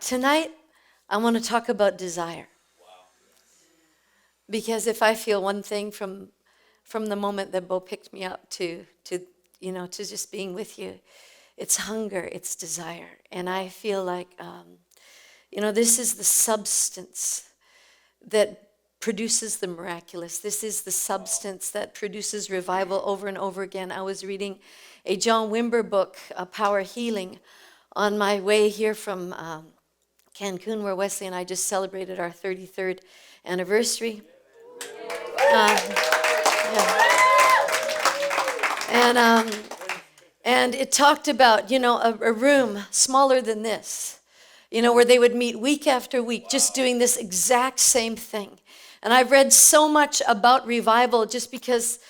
Tonight, I want to talk about desire. Because if I feel one thing from the moment that Bo picked me up to just being with you, it's hunger, it's desire. And I feel like, this is the substance that produces the miraculous. This is the substance that produces revival over and over again. I was reading a John Wimber book, Power Healing, on my way here from Cancun, where Wesley and I just celebrated our 33rd anniversary. And it talked about, a room smaller than this, where they would meet week after week, just doing this exact same thing. And I've read so much about revival just because,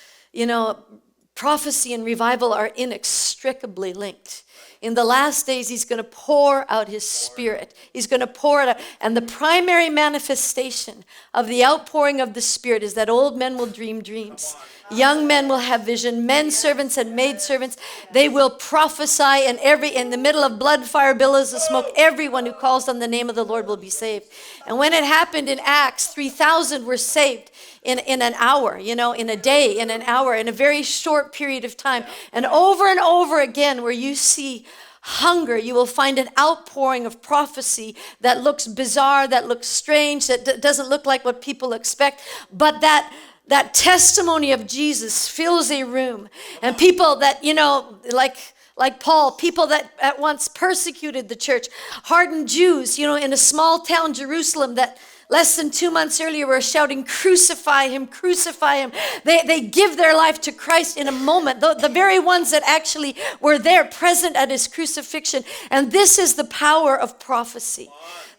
prophecy and revival are inextricably linked. In the last days, he's going to pour out his Spirit. He's going to pour it out. And the primary manifestation of the outpouring of the Spirit is that old men will dream dreams. Young men will have vision. Men servants and maid servants, they will prophesy. And in the middle of blood, fire, billows of smoke, everyone who calls on the name of the Lord will be saved. And when it happened in Acts, 3,000 were saved in an hour, in a day, in an hour, in a very short period of time. And over again, where you see hunger, you will find an outpouring of prophecy that looks bizarre, that looks strange, that doesn't look like what people expect, but that testimony of Jesus fills a room. And people that, like Paul, people that at once persecuted the church, hardened Jews, in a small town, Jerusalem, that less than 2 months earlier were shouting, crucify him, crucify him. They give their life to Christ in a moment. The very ones that actually were there present at his crucifixion. And this is the power of prophecy.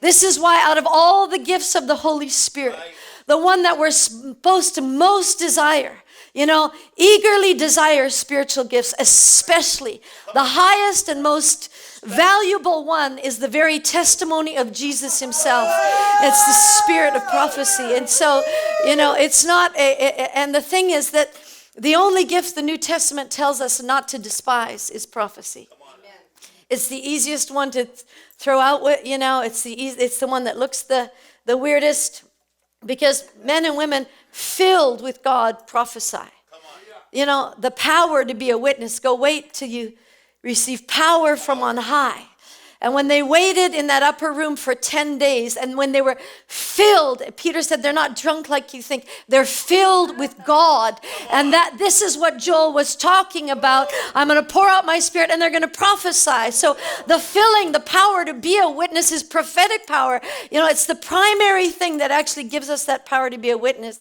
This is why out of all the gifts of the Holy Spirit, the one that we're supposed to most desire, eagerly desire spiritual gifts, especially the highest and most valuable one is the very testimony of Jesus himself. It's the spirit of prophecy. And so, it's not, and the thing is that the only gift the New Testament tells us not to despise is prophecy. It's the easiest one to throw out, it's the one that looks the weirdest, because men and women filled with God prophesy. The power to be a witness. Go wait till you receive power from on high. And when they waited in that upper room for 10 days, and when they were filled, Peter said, they're not drunk like you think. They're filled with God. And that this is what Joel was talking about. I'm going to pour out my Spirit and they're going to prophesy. So the filling, the power to be a witness is prophetic power. It's the primary thing that actually gives us that power to be a witness.